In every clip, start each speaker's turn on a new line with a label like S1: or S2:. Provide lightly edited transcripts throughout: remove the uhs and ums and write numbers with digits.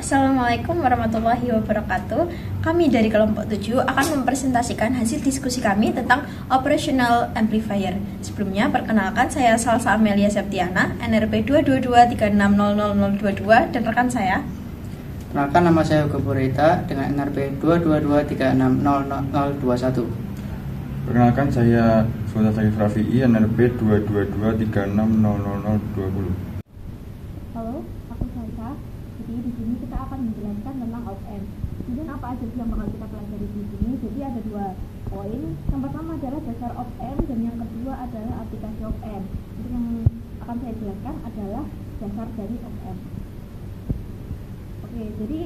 S1: Assalamualaikum warahmatullahi wabarakatuh. Kami dari kelompok 7 akan mempresentasikan hasil diskusi kami tentang operational amplifier. Sebelumnya, perkenalkan saya Salsa Amelia Septiana, NRP 222360022 dan rekan saya.
S2: Perkenalkan, nama saya Hugo Purita dengan NRP 222360021.
S3: Perkenalkan, saya Sultan Syarif Rafi'i, NRP 222360020.
S4: Halo, aku Salsa. Jadi di sini kita akan menjelaskan tentang op-amp. Kemudian apa aja sih yang bakal kita pelajari di sini? Jadi ada 2 poin. Yang pertama adalah dasar op-amp dan yang kedua adalah aplikasi op-amp. Untuk yang akan saya jelaskan adalah dasar dari op-amp. Oke, jadi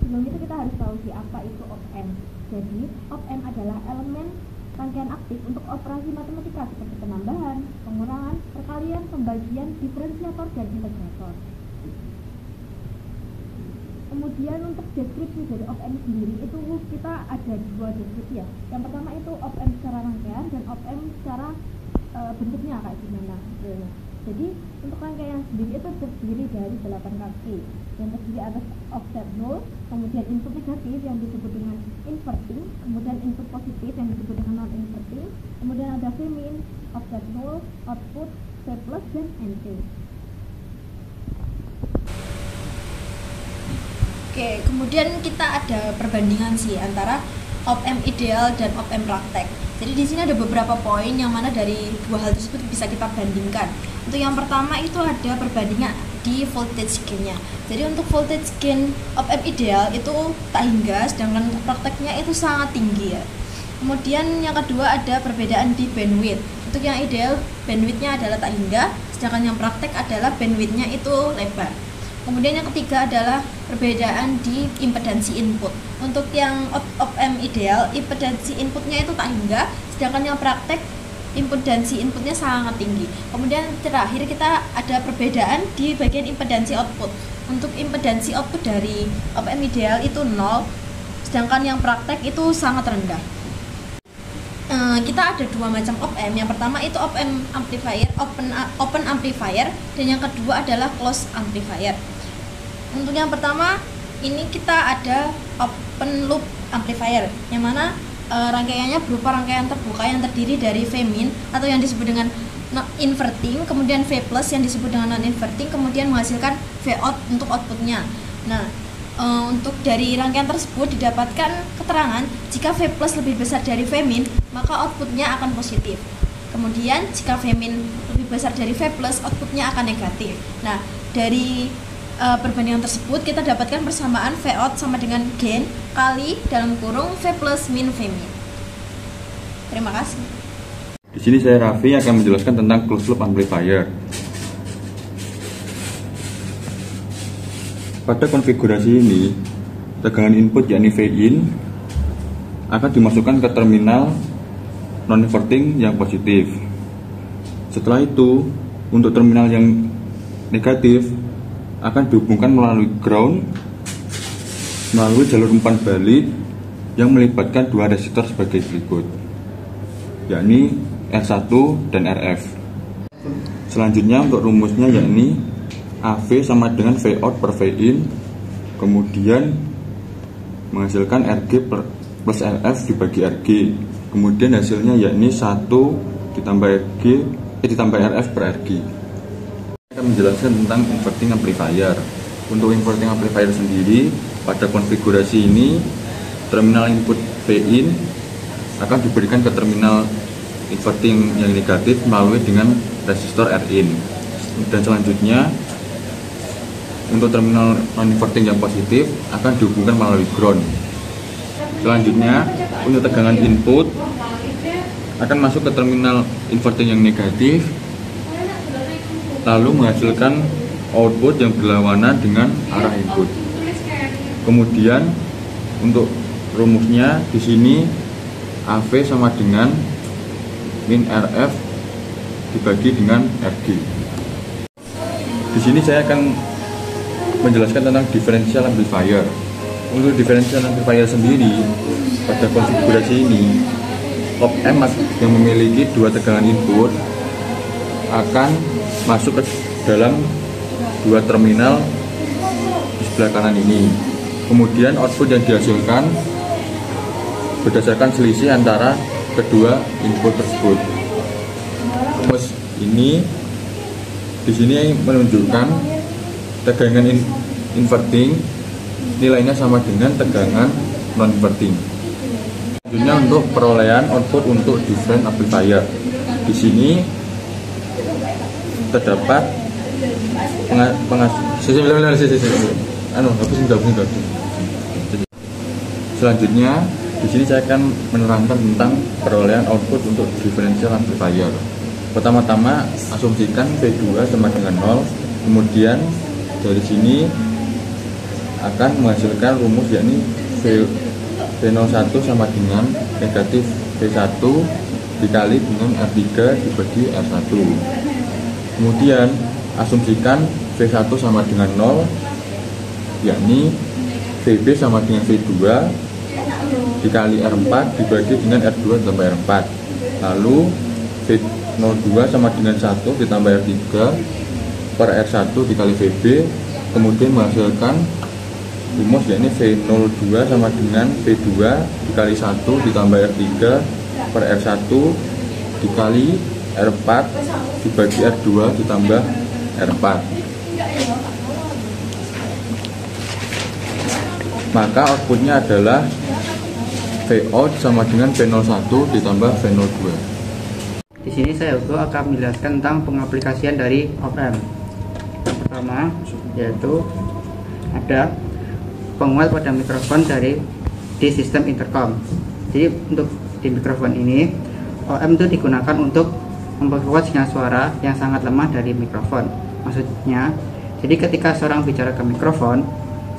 S4: sebelum itu kita harus tahu sih apa itu op-amp. Jadi op-amp adalah elemen rangkaian aktif untuk operasi matematika seperti penambahan, pengurangan, perkalian, pembagian, diferensiator, dan integrator. Kemudian untuk deskripsi dari op-amp sendiri itu kita ada 2 deskripsi ya. Yang pertama itu op-amp secara rangkaian dan op-amp secara bentuknya kayak gimana hasilnya. Jadi untuk rangkaian sendiri itu terdiri dari 8 kaki yang terdiri atas offset 0, kemudian input negatif yang disebut dengan inverting, kemudian input positif yang disebut dengan non-inverting, kemudian ada V-min, offset 0, output, V plus, dan NC.
S1: Oke, kemudian kita ada perbandingan sih antara op-amp ideal dan op-amp praktek. Jadi di sini ada beberapa poin yang mana dari 2 hal tersebut bisa kita bandingkan. Untuk yang pertama itu ada perbandingan di voltage gain-nya. Jadi untuk voltage gain op-amp ideal itu tak hingga, sedangkan prakteknya itu sangat tinggi ya. Kemudian yang kedua ada perbedaan di bandwidth. Untuk yang ideal bandwidth-nya adalah tak hingga, sedangkan yang praktek adalah bandwidth-nya itu lebar. Kemudian yang ketiga adalah perbedaan di impedansi input. Untuk yang op-amp ideal, impedansi inputnya itu tak hingga, sedangkan yang praktek impedansi inputnya sangat tinggi. Kemudian terakhir kita ada perbedaan di bagian impedansi output. Untuk impedansi output dari op-amp ideal itu 0, sedangkan yang praktek itu sangat rendah. Kita ada 2 macam op-amp. Yang pertama itu op-amp amplifier, open amplifier, dan yang kedua adalah closed amplifier. Untuk yang pertama ini kita ada open loop amplifier, yang mana rangkaiannya berupa rangkaian terbuka yang terdiri dari V-min atau yang disebut dengan inverting, kemudian V plus yang disebut dengan non-inverting, kemudian menghasilkan V-out untuk outputnya. Nah, untuk dari rangkaian tersebut didapatkan keterangan jika V plus lebih besar dari V-min, maka outputnya akan positif. Kemudian jika V-min lebih besar dari V plus, outputnya akan negatif. Nah, dari perbandingan tersebut kita dapatkan persamaan V-out sama dengan gain kali dalam kurung V plus min V-min. Terima kasih.
S3: Di sini saya Raffi akan menjelaskan tentang closed loop amplifier. Pada konfigurasi ini, tegangan input yakni V-in akan dimasukkan ke terminal non-inverting yang positif. Setelah itu, untuk terminal yang negatif akan dihubungkan melalui ground melalui jalur umpan balik yang melibatkan 2 resistor sebagai berikut, yakni R1 dan RF. Selanjutnya untuk rumusnya yakni AV sama dengan V-out per V-in, kemudian menghasilkan RG plus RF dibagi RG, kemudian hasilnya yakni 1 ditambah RF per RG. Kita menjelaskan tentang inverting amplifier. Untuk inverting amplifier sendiri, pada konfigurasi ini terminal input V-in akan diberikan ke terminal inverting yang negatif melalui dengan resistor R-in. Dan selanjutnya untuk terminal non-inverting yang positif akan dihubungkan melalui ground. Selanjutnya untuk tegangan input akan masuk ke terminal inverting yang negatif, lalu menghasilkan output yang berlawanan dengan arah input. Kemudian untuk rumusnya di sini AV sama dengan min RF dibagi dengan RG. Di sini saya akan menjelaskan tentang differential amplifier. Untuk differential amplifier sendiri, pada konfigurasi ini op-amp yang memiliki 2 tegangan input akan masuk ke dalam 2 terminal sebelah kanan ini. Kemudian output yang dihasilkan berdasarkan selisih antara kedua input tersebut. Rumus ini di sini menunjukkan tegangan inverting nilainya sama dengan tegangan non inverting. Selanjutnya untuk perolehan output untuk different amplifier. Di sini terdapat Selanjutnya di sini saya akan menerangkan tentang perolehan output untuk differential amplifier. Pertama-tama asumsikan V2 sama dengan 0, kemudian dari sini akan menghasilkan rumus yakni V01 sama dengan negatif V1 dikali dengan R3 dibagi R1. Kemudian asumsikan V1 sama dengan 0, yakni VB sama dengan V2 dikali R4 dibagi dengan R2 ditambah R4. Lalu V02 sama dengan 1 ditambah R3 per R1 dikali VB, kemudian menghasilkan rumus yakni V02 sama dengan V2 dikali 1 ditambah R3 per R1 dikali R4 dibagi R2 ditambah R4. Maka outputnya adalah Vout sama dengan V01 ditambah V02.
S2: Di sini saya juga akan menjelaskan tentang pengaplikasian dari op-amp. Yang pertama yaitu ada penguat pada mikrofon di sistem intercom. Jadi untuk di mikrofon ini op-amp itu digunakan untuk memperkuat sinyal suara yang sangat lemah dari mikrofon. Maksudnya, jadi ketika seorang bicara ke mikrofon,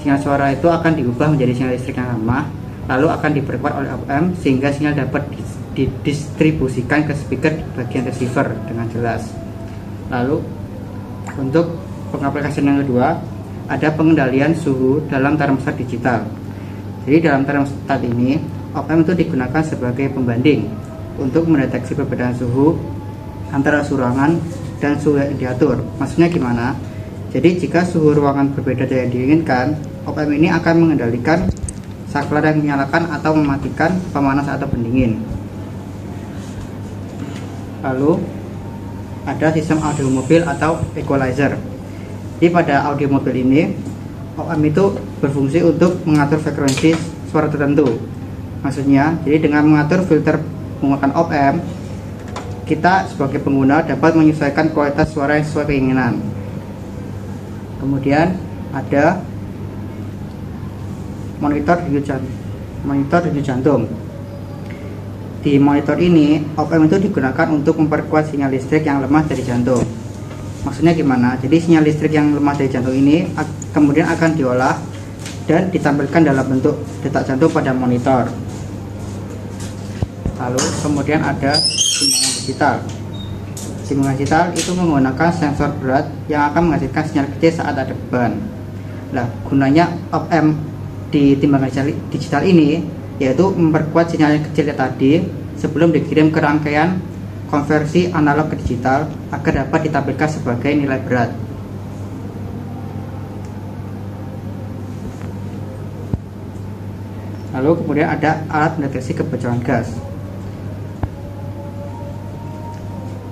S2: sinyal suara itu akan diubah menjadi sinyal listrik yang lemah, lalu akan diperkuat oleh op-amp sehingga sinyal dapat didistribusikan ke speaker di bagian receiver dengan jelas. Lalu untuk pengaplikasian yang kedua ada pengendalian suhu dalam termostat digital. Jadi dalam termostat ini op-amp itu digunakan sebagai pembanding untuk mendeteksi perbedaan suhu antara suhu ruangan dan suhu yang diatur. Maksudnya gimana? Jadi jika suhu ruangan berbeda dari yang diinginkan, op-amp ini akan mengendalikan saklar yang menyalakan atau mematikan pemanas atau pendingin. Lalu ada sistem audio mobil atau equalizer. Jadi pada audio mobil ini op-amp itu berfungsi untuk mengatur frekuensi suara tertentu. Maksudnya, jadi dengan mengatur filter menggunakan op-amp, kita sebagai pengguna dapat menyesuaikan kualitas suara yang sesuai keinginan. Kemudian ada monitor denyut jantung. Di monitor ini op-amp itu digunakan untuk memperkuat sinyal listrik yang lemah dari jantung. Maksudnya gimana? Jadi sinyal listrik yang lemah dari jantung ini kemudian akan diolah dan ditampilkan dalam bentuk detak jantung pada monitor. Lalu kemudian ada timbangan digital. Timbangan digital itu menggunakan sensor berat yang akan menghasilkan sinyal kecil saat ada beban. Nah, gunanya op-amp di timbangan digital ini yaitu memperkuat sinyal yang kecil tadi sebelum dikirim ke rangkaian konversi analog ke digital agar dapat ditampilkan sebagai nilai berat. Lalu kemudian ada alat pendeteksi kebocoran gas.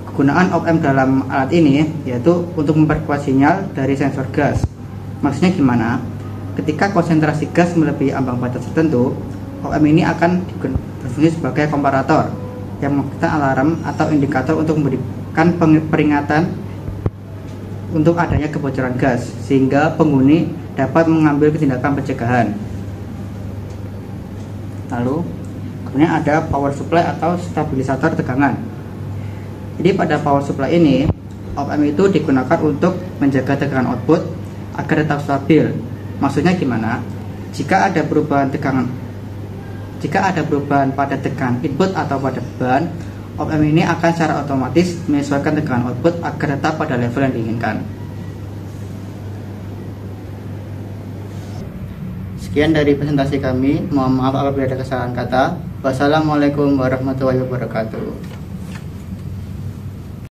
S2: Kegunaan op-amp dalam alat ini yaitu untuk memperkuat sinyal dari sensor gas. Maksudnya gimana? Ketika konsentrasi gas melebihi ambang batas tertentu, op-amp ini akan berfungsi sebagai komparator yang memberikan alarm atau indikator untuk memberikan peringatan untuk adanya kebocoran gas sehingga penghuni dapat mengambil tindakan pencegahan. Lalu kemudian ada power supply atau stabilisator tegangan. Jadi pada power supply ini op-amp itu digunakan untuk menjaga tegangan output agar tetap stabil. Maksudnya gimana? Jika ada perubahan pada tegangan input atau pada beban, op-amp ini akan secara otomatis menyesuaikan tegangan output agar tetap pada level yang diinginkan. Sekian dari presentasi kami. Mohon maaf apabila ada kesalahan kata. Wassalamualaikum warahmatullahi wabarakatuh.